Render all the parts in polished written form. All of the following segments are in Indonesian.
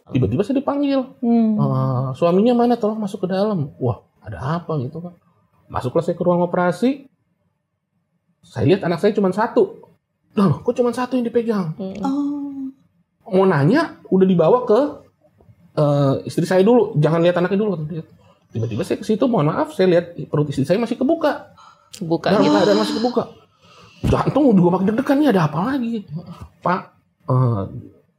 Tiba-tiba saya dipanggil. Suaminya mana? Tolong masuk ke dalam. Wah, ada apa gitu kan? Masuklah saya ke ruang operasi. Saya lihat anak saya cuma satu. Loh, kok cuma satu yang dipegang? Mau nanya, udah dibawa ke istri saya dulu. Jangan lihat anaknya dulu. Tiba-tiba saya ke situ, mohon maaf, saya lihat perut istri saya masih kebuka. Dalam keadaan masih kebuka. Jantung udah makin deg-degan, nih ada apa lagi? Pak,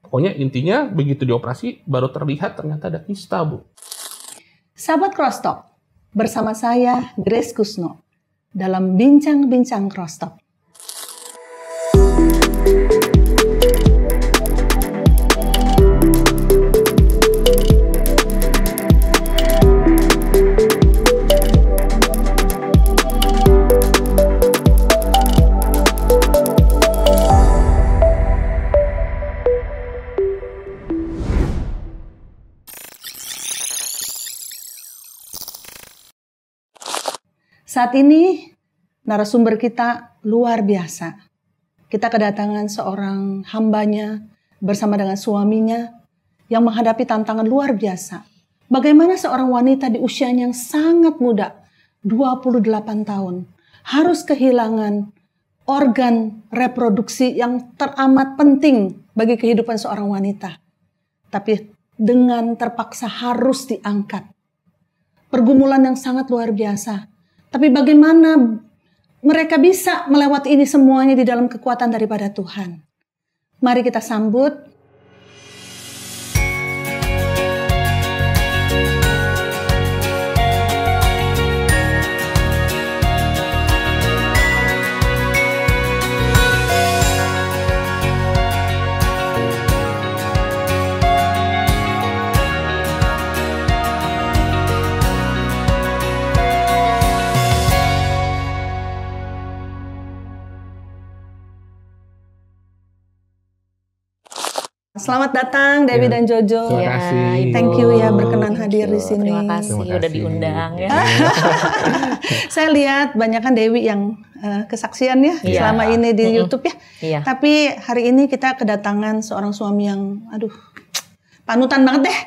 pokoknya intinya begitu dioperasi, baru terlihat ternyata ada kista, Bu. Sahabat Crosstalk, bersama saya Grace Kusno dalam Bincang-Bincang Crosstalk. Saat ini narasumber kita luar biasa. Kita kedatangan seorang hambanya bersama dengan suaminya yang menghadapi tantangan luar biasa. Bagaimana seorang wanita di usianya yang sangat muda, 28 tahun, harus kehilangan organ reproduksi yang teramat penting bagi kehidupan seorang wanita. Tapi dengan terpaksa harus diangkat. Pergumulan yang sangat luar biasa. Tapi bagaimana mereka bisa melewati ini semuanya di dalam kekuatan daripada Tuhan? Mari kita sambut Selamat datang Dewi dan Jojo. Terima kasih. Thank you ya berkenan hadir di sini. Terima kasih udah diundang ya. Saya lihat banyak kan Dewi yang kesaksian ya selama ini di YouTube ya. Tapi hari ini kita kedatangan seorang suami yang panutan banget deh.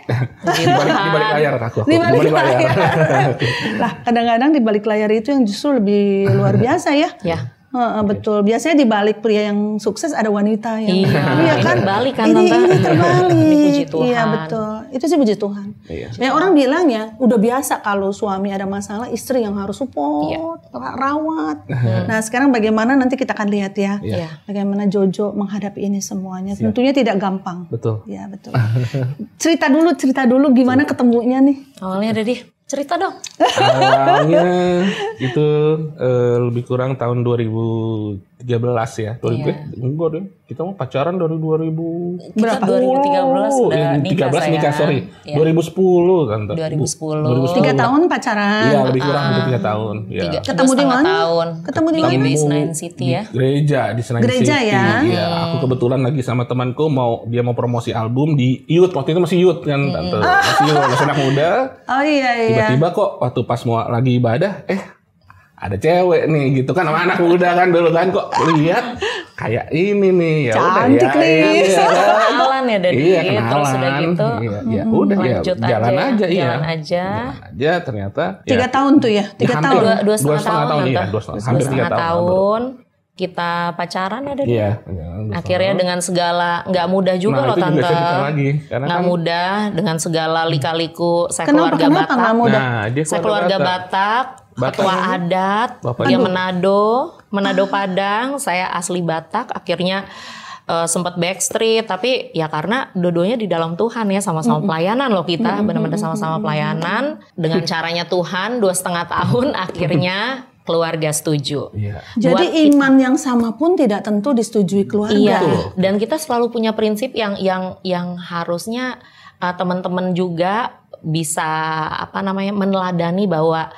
Di balik layar aku. Di balik layar. Lah kadang-kadang di balik layar itu yang justru lebih luar biasa ya. Betul. Biasanya di balik pria yang sukses ada wanita yang kan terbalik kan ini terbalik. Ini puji Tuhan. Iya betul. Itu sih puji Tuhan. Banyak orang bilang ya udah biasa kalau suami ada masalah istri yang harus support, rawat. Nah sekarang bagaimana nanti kita akan lihat ya. Bagaimana Jojo menghadapi ini semuanya. Tentunya tidak gampang. Betul. Ya betul. Cerita dulu gimana ketemunya nih. Awalnya Dedi. Cerita dong. Awalnya itu lebih kurang tahun 2013 ya. Enggak deh. Kita mau pacaran dari 2000 berapa? 2013 udah nikah, sorry. 2010 kan. 2010. 3 tahun pacaran. Iya, lebih kurang dari 3 tahun. Ya. Ketemu di mana? Ketemu di mana? Di Senayan City ya. Gereja di Senayan City. Gereja ya. Iya, aku kebetulan lagi sama temanku dia mau promosi album di Youth. Waktu itu masih Youth kan, Tante. Masih Youth, masih anak muda. Oh iya. Tiba-tiba kok waktu pas mau lagi ibadah, ada cewek nih gitu kan sama anak muda kan dulu kan kok lihat kayak ini nih ya udah ya. Kenalan ya dari terus udah gitu. Ya udah ya jalan aja. Jalan aja ternyata 3 tahun tuh ya. 3 tahun. 2,5 tahun ya. Hampir 3 tahun. Kita pacaran ya dari akhirnya dengan segala nggak mudah juga loh Tante. Nggak mudah dengan segala lika-liku saya keluarga Batak. Saya keluarga Batak. Ketua adat, dia Manado Padang, saya asli Batak, akhirnya sempat backstreet, tapi ya karena dua-duanya di dalam Tuhan ya, sama-sama pelayanan loh kita, benar-benar sama-sama pelayanan, dengan caranya Tuhan 2,5 tahun, akhirnya keluarga setuju. Jadi iman yang sama pun tidak tentu disetujui keluarga. Iya, dan kita selalu punya prinsip yang harusnya teman-teman juga bisa meneladani bahwa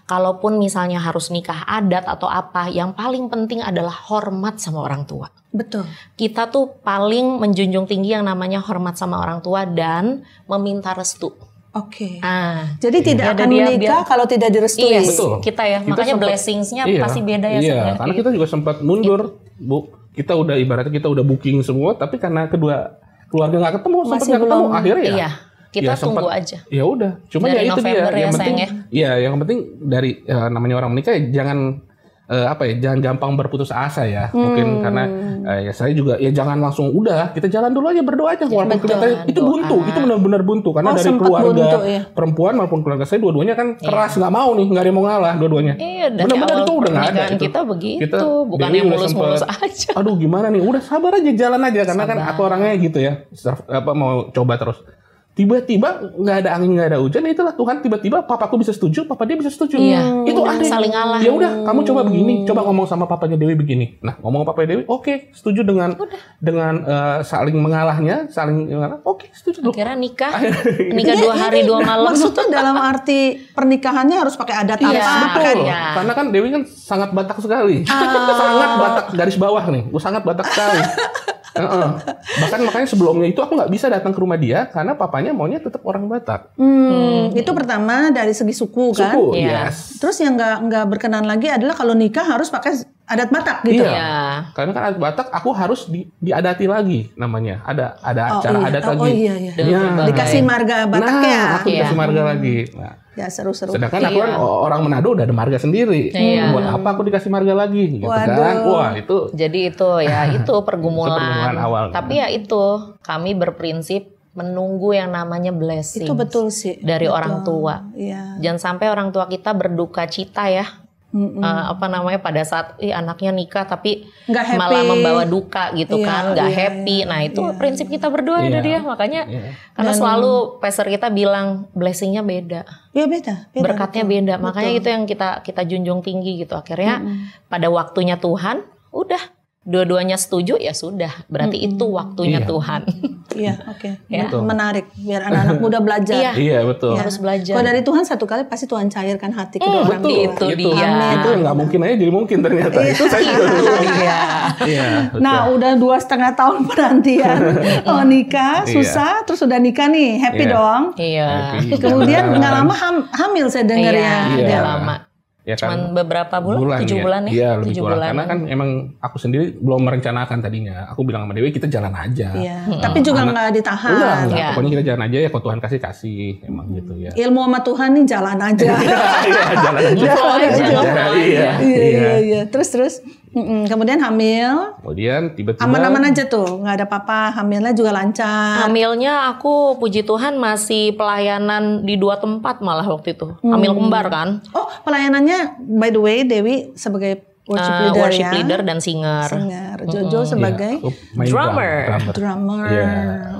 kalaupun misalnya harus nikah adat atau apa, yang paling penting adalah hormat sama orang tua. Betul. Kita tuh paling menjunjung tinggi yang namanya hormat sama orang tua dan meminta restu. Oke. Jadi tidak akan menikah kalau tidak direstui. Iya, betul. Kita makanya blessingsnya pasti beda ya. Iya, karena kita juga sempat mundur, Bu. Kita udah ibaratnya kita udah booking semua, tapi karena kedua keluarga nggak ketemu, sempat nggak ketemu, akhirnya ya. Iya. Kita tunggu aja. Ya udah, cuma ya itu November dia. Yang penting, yang penting dari namanya orang menikah jangan jangan gampang berputus asa ya. Mungkin karena ya saya juga ya jangan langsung udah, kita jalan dulu aja, berdoa aja. Walaupun kelihatannya itu buntu, itu benar-benar buntu karena dari keluarga perempuan maupun keluarga saya dua-duanya kan keras, nggak mau nih, nggak ada yang mau ngalah dua-duanya. Iya, benar-benar itu udah nggak ada. Kita begitu, bukan yang mulus-mulus aja. Aduh gimana nih, udah sabar aja, jalan aja karena kan aku orangnya gitu ya, mau coba terus. Tiba-tiba nggak ada angin, nggak ada hujan, itulah Tuhan tiba-tiba papaku bisa setuju, papa dia bisa setuju. Iya, itu ada saling ngalah. Ya udah, kamu coba begini, coba ngomong sama papanya Dewi begini. Nah, ngomong papanya Dewi, oke, setuju dengan saling mengalahnya, oke, setuju. Akhirnya nikah 2 hari 2 malam. Maksudnya dalam arti pernikahannya harus pakai adat apa? Betul. Ya. Karena kan Dewi kan sangat Batak sekali, sangat Batak garis bawah nih, sangat Batak sekali. Bahkan makanya sebelumnya itu aku nggak bisa datang ke rumah dia karena papanya maunya tetap orang Batak. Itu pertama dari segi suku kan. Suku, yes. Terus yang nggak berkenan lagi adalah kalau nikah harus pakai adat Batak gitu. Iya. Karena kan adat Batak aku harus diadati lagi namanya. Ada acara adat lagi. Iya. Dikasih marga Batak ya. Aku dikasih marga lagi. Nah. Ya seru-seru. Sedangkan aku kan orang Manado udah ada marga sendiri. Buat apa aku dikasih marga lagi? Gitu kan. Wah itu. Jadi itu ya itu pergumulan awal. Tapi ya itu kami berprinsip menunggu yang namanya blessing. Itu betul sih. Dari orang tua. Iya. Jangan sampai orang tua kita berduka cita ya. Pada saat anaknya nikah tapi malah membawa duka gitu kan, nggak happy. Nah itu prinsip kita berdua itu dia, makanya karena selalu peser kita bilang blessingnya beda. Iya beda. Berkatnya beda, makanya itu yang kita junjung tinggi gitu. Akhirnya pada waktunya Tuhan, udah dua-duanya setuju ya sudah, berarti itu waktunya Tuhan. Iya, oke. Menarik biar anak-anak muda belajar. Iya, betul. Harus belajar. Kalau dari Tuhan satu kali pasti Tuhan cairkan hati kedua orang tua. Itu dia. Itu nggak mungkin aja jadi mungkin ternyata. Itu saya juga. Iya. Nah, udah 2,5 tahun penantian. Nikah, susah, terus udah nikah nih, happy dong. Iya. Kemudian nggak lama hamil saya dengar ya. Iya, lama. Ya kan, cuman beberapa bulan 7 bulan ya. Iya, lebih kurang. Karena kan emang aku sendiri belum merencanakan tadinya. Aku bilang sama Dewi kita jalan aja. Iya. Tapi juga nggak ditahan. Enggak. Pokoknya kita jalan aja ya. Kalau Tuhan kasih, emang gitu ya. Ilmu sama Tuhan nih jalan aja. Iya, jalan aja. Iya. Terus. Kemudian hamil. Kemudian tiba-tiba. Aman-aman aja tuh, nggak ada apa-apa. Hamilnya juga lancar. Hamilnya aku puji Tuhan masih pelayanan di 2 tempat malah waktu itu. Hamil kembar kan. Oh, pelayanannya by the way Dewi sebagai worship leader dan singer. Jojo sebagai drummer.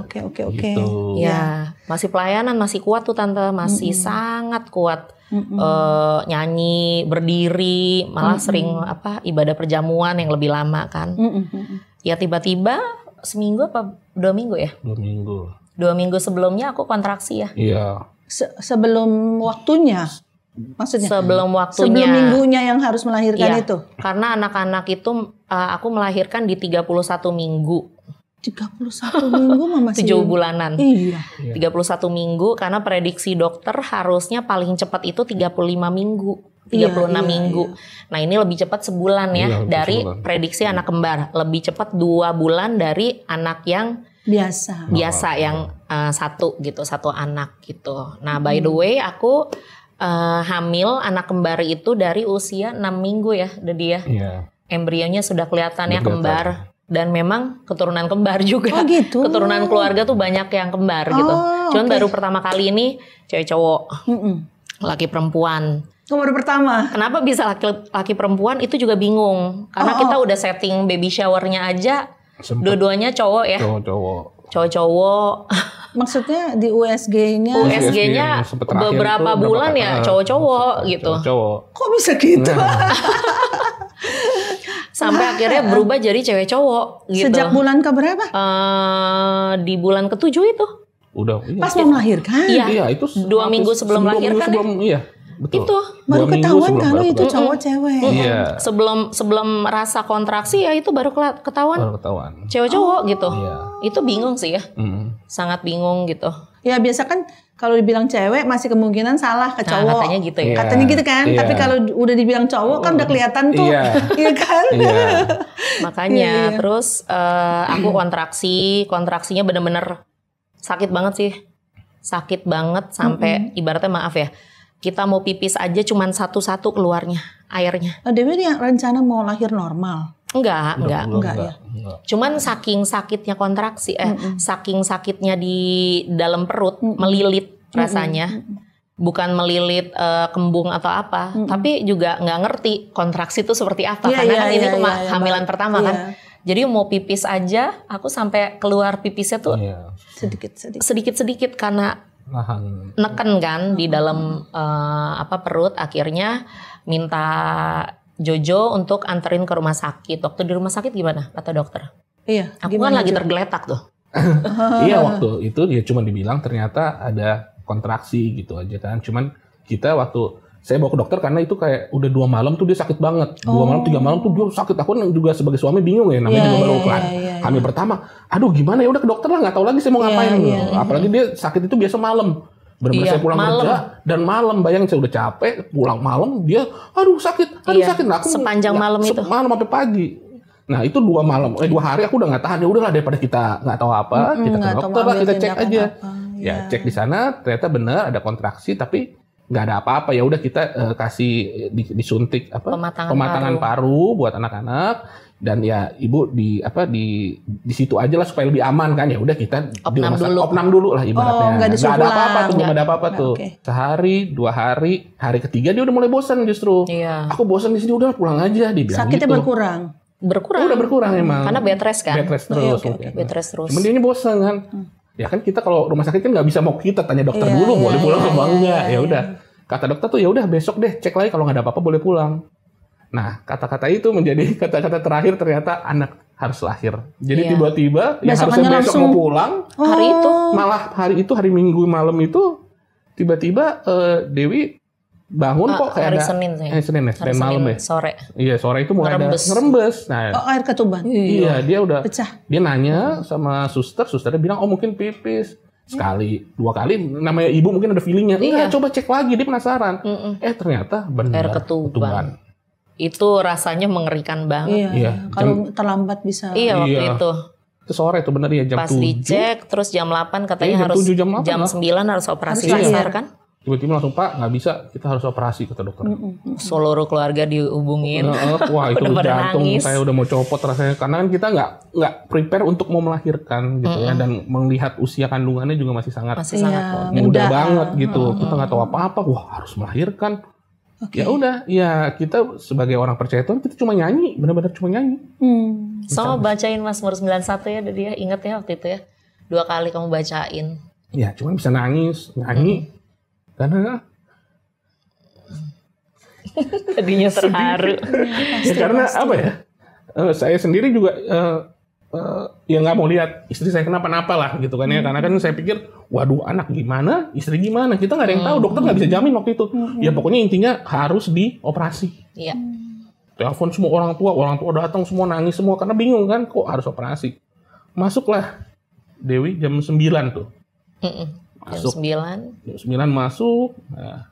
Oke. Gitu. Ya, masih pelayanan, masih kuat tuh tante, masih sangat kuat. Nyanyi, berdiri, malah sering ibadah perjamuan yang lebih lama kan. Ya tiba-tiba seminggu apa 2 minggu ya? 2 minggu. 2 minggu sebelumnya aku kontraksi ya. Iya. Sebelum waktunya. Maksudnya sebelum waktunya, sebelum minggunya yang harus melahirkan itu. Karena anak-anak itu aku melahirkan di 31 minggu. 31 minggu mama 7 bulanan. Iya. 31 minggu karena prediksi dokter harusnya paling cepat itu 35 minggu. 36 minggu. Nah, ini lebih cepat sebulan ya dari prediksi anak kembar. Lebih cepat 2 bulan dari anak yang biasa yang satu anak gitu. Nah, by the way aku hamil anak kembar itu dari usia 6 minggu ya, dia. Iya. Embrionya sudah kelihatan ya kembar. Dan memang keturunan kembar juga. Oh gitu. Keturunan keluarga tuh banyak yang kembar gitu. Cuman baru pertama kali ini cewek cowok. Laki perempuan. Baru pertama. Kenapa bisa laki perempuan itu juga bingung. Karena kita udah setting baby showernya aja. Dua-duanya cowok ya. Cowok-cowok. Maksudnya di USG-nya beberapa bulan ya cowok-cowok gitu. Kok bisa gitu? Sampai akhirnya berubah jadi cewek cowok gitu. Sejak bulan keberapa? Di bulan ke-7 itu. Udah. Pas mau melahirkan? Iya, itu 2 minggu sebelum melahirkan. Iya, betul. Itu baru ketahuan kalau itu cowok cewek. Iya. Sebelum rasa kontraksi ya itu baru ketahuan. Cewek cowok gitu. Iya. Itu bingung sih ya. Sangat bingung gitu. Ya biasa kan kalau dibilang cewek masih kemungkinan salah ke cowok. Nah, katanya gitu ya. Katanya gitu kan. Tapi kalau udah dibilang cowok kan udah kelihatan tuh. Iya kan? Makanya terus aku kontraksinya bener-bener sakit banget sih. Sakit banget sampai ibaratnya maaf ya. Kita mau pipis aja cuman satu-satu keluarnya airnya. Dewi yang rencana mau lahir normal. Enggak ya. Enggak. Cuman saking sakitnya kontraksi, saking sakitnya di dalam perut, melilit rasanya. Bukan melilit kembung atau apa, tapi juga nggak ngerti kontraksi itu seperti apa. Karena kan ini hamilan pertama kan. Jadi mau pipis aja, aku sampai keluar pipisnya tuh sedikit-sedikit karena neken kan di dalam perut. Akhirnya minta Jojo untuk anterin ke rumah sakit. Waktu di rumah sakit gimana kata dokter? Iya. Aku kan lagi tergeletak tuh. Iya, waktu itu dia cuma dibilang ternyata ada kontraksi gitu aja kan. Cuman kita waktu saya bawa ke dokter karena itu kayak udah 2 malam tuh dia sakit banget. 2 malam 3 malam tuh dia sakit. Aku juga sebagai suami bingung ya, namanya juga baru hamil pertama. Aduh gimana ya, udah ke dokter lah, nggak tahu lagi saya mau ngapain. Apalagi dia sakit itu biasa malam. Benar-benar saya pulang kerja dan malam, bayangin saya udah capek, pulang malam dia aduh sakit. Nah, aku sepanjang malam itu. Malam sampai pagi. Nah, itu 2 hari aku udah nggak tahan. Ya udahlah, daripada kita nggak tawa apa, kita ke dokter lah, kita cek aja. Ya, cek di sana ternyata benar ada kontraksi tapi nggak ada apa-apa. Ya udah kita kasih disuntik pematangan paru buat anak-anak. Dan ya ibu di situ aja lah supaya lebih aman kan. Ya udah kita opnam dulu lah ibaratnya. Nggak ada apa-apa tuh, nggak ada apa-apa tuh. Sehari, 2 hari, hari ketiga dia udah mulai bosan justru. Aku bosan di sini, udah pulang aja, dibilang. Sakitnya gitu. berkurang. Udah berkurang emang. Karena bed rest kan. Bed rest terus. Bed rest terus. Cuman dia bosan kan. Ya kan kita kalau rumah sakit kan nggak bisa mau kita tanya dokter dulu boleh pulang apa enggak. Ya udah. Kata dokter tuh ya udah besok deh cek lagi, kalau nggak ada apa-apa boleh pulang. Nah, kata-kata itu menjadi kata-kata terakhir, ternyata anak harus lahir. Jadi tiba-tiba yang harusnya besok mau pulang, hari Minggu malam itu tiba-tiba Dewi bangun kok kayak hari Senin malam ya. Sore. Iya, sore itu mulai ada ngerembes. Nah, air ketuban. Iya, dia udah pecah. Dia nanya sama susternya bilang, "Oh, mungkin pipis." Sekali, 2 kali, namanya ibu mungkin ada feelingnya. Enggak, coba cek lagi, dia penasaran. Ternyata benar ketuban. Itu rasanya mengerikan banget. Iya. Kalau terlambat bisa. Iya, waktu itu. Itu sore itu benar ya, jam 7. Pas dicek, terus jam 8 katanya harus jam 9 harus operasi besar kan? Tiba-tiba langsung, Pak, nggak bisa, kita harus operasi, kata dokter. Seluruh keluarga dihubungin. Wah, itu jantung saya udah mau copot rasanya. Karena kan kita nggak prepare untuk mau melahirkan gitu ya. Dan melihat usia kandungannya juga masih sangat muda banget gitu. Kita nggak tahu apa-apa, wah harus melahirkan. Ya udah, ya kita sebagai orang percaya Tuhan, kita cuma nyanyi, benar-benar cuma nyanyi. Sama bacain Mazmur 91 ya, dia inget ya waktu itu ya. 2 kali kamu bacain. Ya, cuma bisa nyanyi. Karena tadinya terharu. Ya, karena apa ya? Saya sendiri juga ya nggak mau lihat istri saya kenapa-napa lah gitu kan ya. Karena kan saya pikir, waduh anak gimana, istri gimana, kita nggak ada yang tahu, dokter nggak bisa jamin waktu itu. Ya pokoknya intinya harus dioperasi. Iya. Telepon semua orang tua datang semua, nangis semua karena bingung kan kok harus operasi. Masuklah Dewi jam 9 tuh. Masuk. Jam 9 masuk. Nah,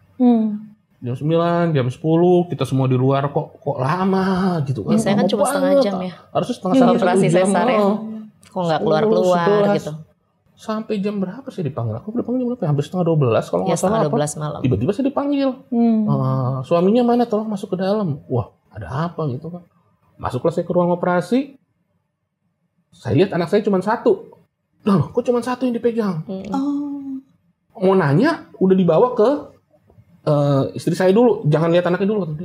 jam 9, jam 10 kita semua di luar, kok lama gitu kan. Biasanya kan cuma setengah jam ya. Harusnya setengah jam. Kok nggak keluar gitu. Sampai jam berapa saya dipanggil? Aku dipanggil jam berapa? Hampir setengah 12 kalau nggak salah. Setengah 12 malam. Tiba-tiba saya dipanggil. Suaminya mana? Tolong masuk ke dalam. Wah, ada apa gitu kan. Masuklah saya ke ruang operasi. Saya lihat anak saya cuma 1. Loh, kok cuma 1 yang dipegang? Mau nanya, udah dibawa ke istri saya dulu. Jangan lihat anaknya dulu.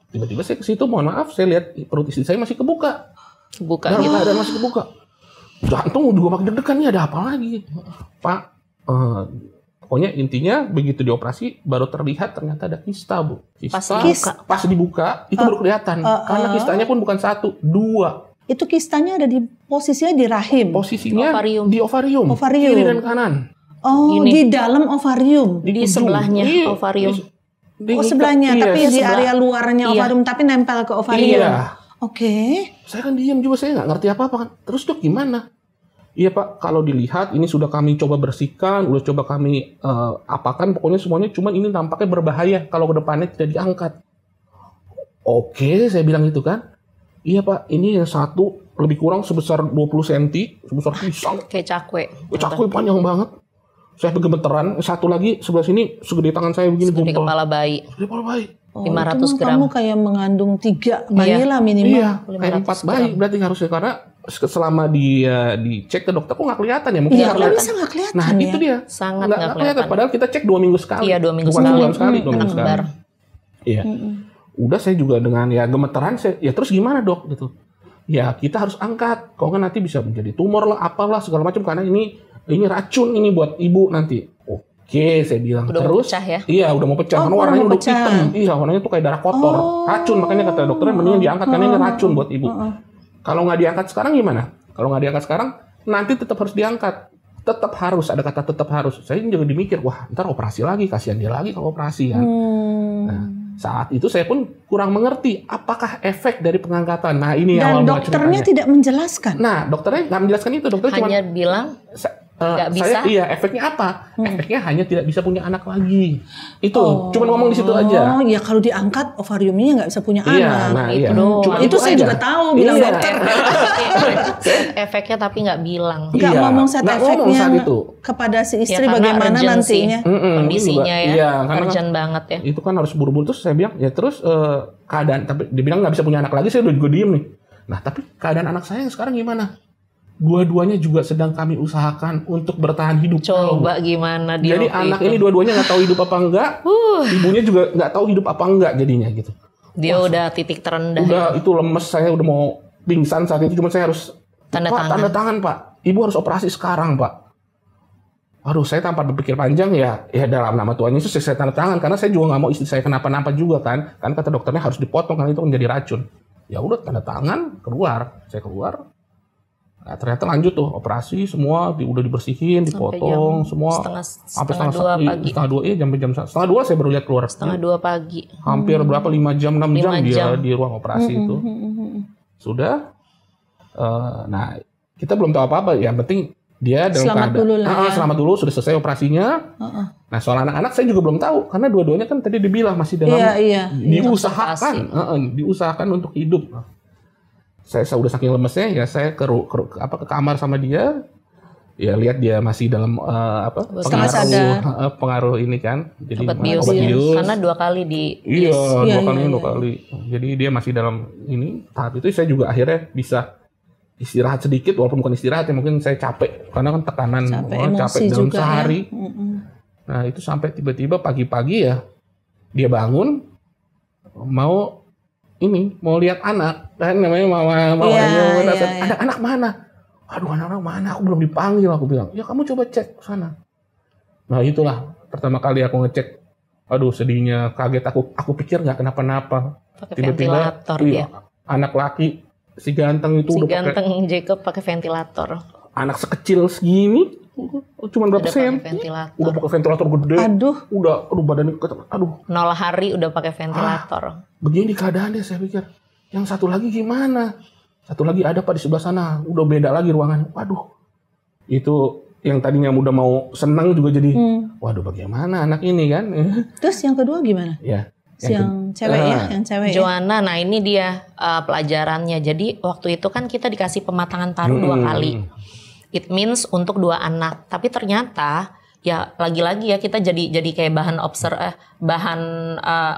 Tiba-tiba saya ke situ, mohon maaf, saya lihat perut istri saya masih kebuka. Ada masih kebuka. Jantung juga makin deg-degan, nih ada apa lagi? Pak, pokoknya intinya begitu dioperasi baru terlihat ternyata ada kista, Bu. Pas dibuka itu baru kelihatan. Karena kistanya pun bukan 1, 2. Itu kistanya ada di posisinya di rahim. Posisinya di ovarium. Kiri dan kanan. Di dalam ovarium. Di sebelahnya ovarium. Sebelahnya, tapi di area luarnya ovarium, tapi nempel ke ovarium. Iya. Oke. Saya kan diam juga, saya nggak ngerti apa-apa kan. Terus dok gimana? Iya Pak, kalau dilihat ini sudah kami coba bersihkan, udah coba kami apakan, pokoknya semuanya, cuman ini tampaknya berbahaya kalau ke depannya tidak diangkat. Oke, saya bilang gitu kan. Iya Pak, ini yang satu lebih kurang sebesar 20 cm, sebesar pisang. Kayak cakwe. Cakwe panjang banget. Saya gemeteran. Satu lagi sebelah sini segede tangan saya begini. Segede kepala bayi. Segede kepala bayi. 500 gram. Kamu kayak mengandung 3 bayi lah minimal. Iya, kayak 4 bayi berarti harusnya, karena selama dia dicek ke dokter kok nggak kelihatan ya, mungkin karena bisa nggak kelihatan. Nah itu dia, sangat nggak kelihatan. Padahal kita cek 2 minggu sekali. Iya, 2 minggu bukan sekali. 2 sekali, 2 minggu sekali. Iya. Udah saya juga dengan ya gemeteran, ya terus gimana dok gitu. Ya kita harus angkat, kalau nggak nanti bisa menjadi tumor lah, apalah segala macam, karena ini racun ini buat ibu nanti. Oke, saya bilang udah terus. Pecah ya? Iya, udah mau pecah. Karena warnanya udah hitam. Iya, warnanya tuh kayak darah kotor. Racun, makanya kata dokternya mendingan diangkat karena ini racun buat ibu. Kalau nggak diangkat sekarang gimana? Kalau nggak diangkat sekarang, nanti tetap harus diangkat. Tetap harus, ada kata tetap harus. Saya juga dimikir, wah ntar operasi lagi, kasihan dia lagi kalau operasi kan. Nah, saat itu saya pun kurang mengerti apakah efek dari pengangkatan. Nah ini dan awal dokternya tidak menjelaskan. Nah dokternya nggak menjelaskan itu. Dokter hanya bilang nggak bisa. Efeknya apa? Efeknya hanya tidak bisa punya anak lagi. Itu, cuma ngomong di situ aja. Oh, ya kalau diangkat ovariumnya nggak bisa punya anak. Nah, itu doang. Cuma itu saya juga tahu bilang dokter. Efeknya tapi nggak bilang. Nggak ngomong set efeknya kepada si istri ya, bagaimana nantinya. Kondisinya ya. Iya, urgent banget ya. Itu kan harus buru-buru, terus saya bilang, ya terus keadaan, tapi dibilang nggak bisa punya anak lagi, saya udah diem nih. Nah, tapi keadaan anak saya yang sekarang gimana? Dua-duanya juga sedang kami usahakan untuk bertahan hidup. Coba gimana dia. Jadi anak ini dua-duanya nggak tahu hidup apa enggak, ibunya juga nggak tahu hidup apa enggak jadinya gitu. Dia udah titik terendah. Udah itu lemes, saya udah mau pingsan saat itu, cuma saya harus tanda tangan Pak. Ibu harus operasi sekarang Pak. Aduh, saya tanpa berpikir panjang ya dalam nama Tuhan Yesus saya tanda tangan, karena saya juga nggak mau istri saya kenapa-napa juga kan kata dokternya harus dipotong karena itu menjadi racun. Ya udah tanda tangan, saya keluar. Nah, ternyata lanjut tuh operasi semua udah dibersihin, dipotong semua sampai setengah dua jam 2 saya baru lihat keluar. 1:30 pagi. Hampir berapa 5 jam 6 jam dia di ruang operasi itu. Sudah. Nah, kita belum tahu apa-apa, yang penting dia dalam keadaan selamat dulu, sudah selesai operasinya. Nah, soal anak-anak saya juga belum tahu karena dua-duanya kan tadi dibilang masih dalam diusahakan untuk hidup. Saya udah saking lemesnya ya saya ke kamar sama dia, ya lihat dia masih dalam pengaruh ini kan, jadi obat bius karena 2 kali dua kali. Jadi dia masih dalam ini tahap itu. Saya juga akhirnya bisa istirahat sedikit, walaupun bukan istirahat ya, mungkin saya capek karena kan tekanan capek dalam sehari. Nah itu sampai tiba-tiba pagi-pagi ya dia bangun mau lihat anak, kan namanya mamanya ada anak mana? Aduh, anak mana? Aku belum dipanggil, aku bilang. Ya kamu coba cek sana. Nah itulah pertama kali aku ngecek. Aduh sedihnya, kaget aku pikir nggak kenapa-napa. Tiba-tiba anak laki si ganteng itu Jacob pakai ventilator. Anak sekecil segini, cuma berapa senti? Udah pakai ventilator gede. Udah badannya aduh. 0 hari udah pakai ventilator. Begini keadaannya, saya pikir. Yang satu lagi gimana? Satu lagi ada Pak di sebelah sana. Udah beda lagi ruangan. Waduh. Itu yang tadinya udah mau senang juga jadi. Waduh bagaimana anak ini kan. Terus yang kedua gimana? Ya. Yang cewek. Joanna, nah ini dia pelajarannya. Jadi waktu itu kan kita dikasih pematangan paru 2 kali. It means untuk 2 anak. Tapi ternyata ya lagi-lagi ya kita jadi kayak bahan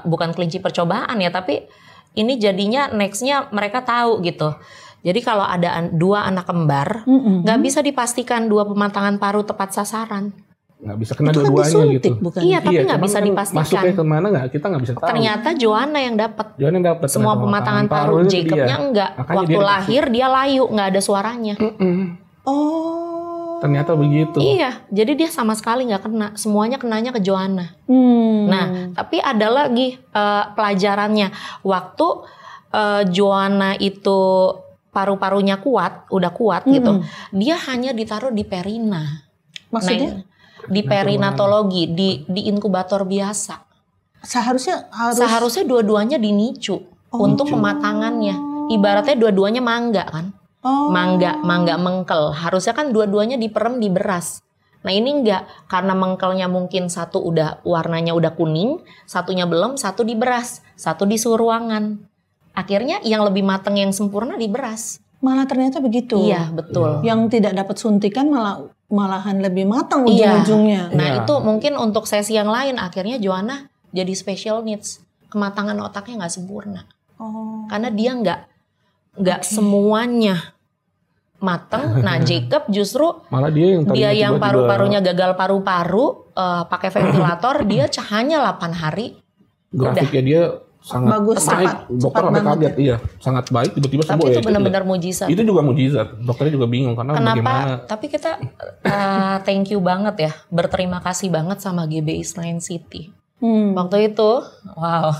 bukan kelinci percobaan ya, tapi ini jadinya nextnya mereka tahu gitu. Jadi kalau ada 2 anak kembar, nggak bisa dipastikan 2 pematangan paru tepat sasaran. Nggak bisa kena dua-duanya gitu. Iya, tapi nggak bisa dipastikan. Masuknya kemana kita nggak bisa tahu. Ternyata Joanna yang dapat. Semua pematangan paru, Jacobnya enggak. Waktu lahir dia layu, nggak ada suaranya. Ternyata begitu. Iya, jadi dia sama sekali nggak kena. Semuanya kenanya ke Joanna. Nah, tapi ada lagi pelajarannya. Waktu Joanna itu paru-parunya udah kuat gitu. Dia hanya ditaruh di perina. Maksudnya? Di perinatologi, di inkubator biasa. Seharusnya dua-duanya dinicu untuk pematangannya. Ibaratnya dua-duanya mangga kan. mangga mengkel. Harusnya kan dua-duanya diperem di beras. Nah ini enggak, karena mengkelnya mungkin satu udah warnanya udah kuning, satunya belum, satu di beras, satu di suhu ruangan. Akhirnya yang lebih matang yang sempurna di beras. Malah ternyata begitu. Iya betul. Yang tidak dapat suntikan malahan lebih matang ujung-ujungnya. Nah itu mungkin untuk sesi yang lain akhirnya Joanna jadi special needs. Kematangan otaknya nggak sempurna. Karena dia nggak semuanya mateng. Nah Jacob justru malah dia yang paru-parunya gagal paru-paru pakai ventilator dia hanya 8 hari. Grafiknya dia sangat bagus, baik. Dokter sampai kaget, iya sangat baik tiba-tiba sembuh. Tapi itu benar-benar mujizat. Itu juga mujizat. Dokternya juga bingung karena bagaimana. Tapi kita thank you banget ya, berterima kasih banget sama GBI Senayan City. Waktu itu, wow.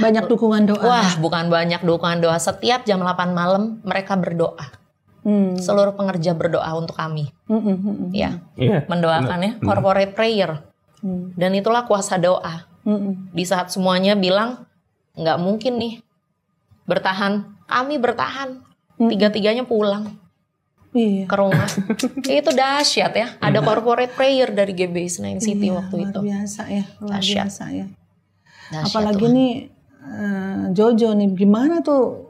Banyak dukungan doa. Wah, bukan banyak dukungan doa. Setiap jam 8 malam mereka berdoa. Seluruh pengerja berdoa untuk kami. Ya, mendoakan ya, corporate prayer. Dan itulah kuasa doa. Di saat semuanya bilang, nggak mungkin nih bertahan. Kami bertahan. Tiga-tiganya pulang. Ke rumah. Itu dahsyat ya. Ada corporate prayer dari GBI Senayan City waktu itu. Luar biasa ya. Apalagi nih Jojo nih gimana tuh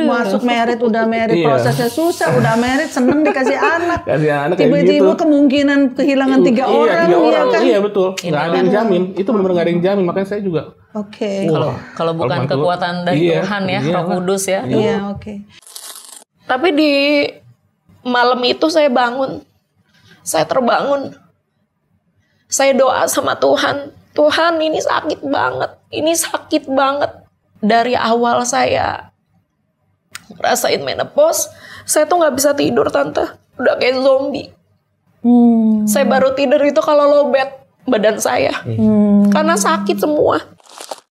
masuk merit udah merit prosesnya susah, udah merit seneng dikasih anak. Tiba-tiba gitu. Kemungkinan kehilangan 3 orang. Ya kan? Iya betul. Nggak ada yang jamin. Itu benar-benar nggak ada yang jamin. Makanya saya juga. Kalau bukan kekuatan dari Tuhan ya, Roh Kudus ya. Iya Tapi di malam itu saya bangun, saya terbangun, saya doa sama Tuhan, Tuhan ini sakit banget. Dari awal saya rasain menopause, saya tuh nggak bisa tidur tante, udah kayak zombie. Saya baru tidur itu kalau lowbat badan saya, karena sakit semua.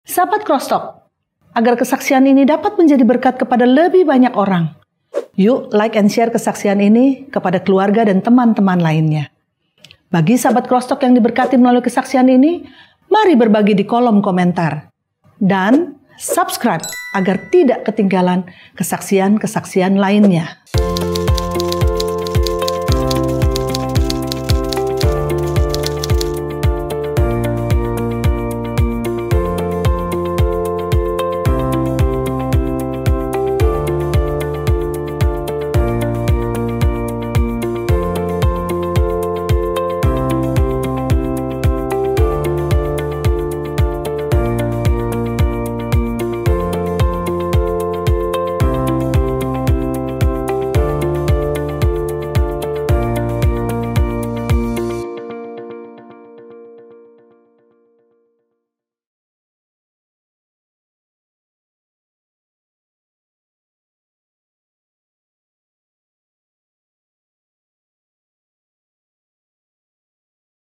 Sahabat Crosstalk, agar kesaksian ini dapat menjadi berkat kepada lebih banyak orang, yuk like and share kesaksian ini kepada keluarga dan teman-teman lainnya. Bagi sahabat Crosstalk yang diberkati melalui kesaksian ini, mari berbagi di kolom komentar. Dan subscribe agar tidak ketinggalan kesaksian-kesaksian lainnya.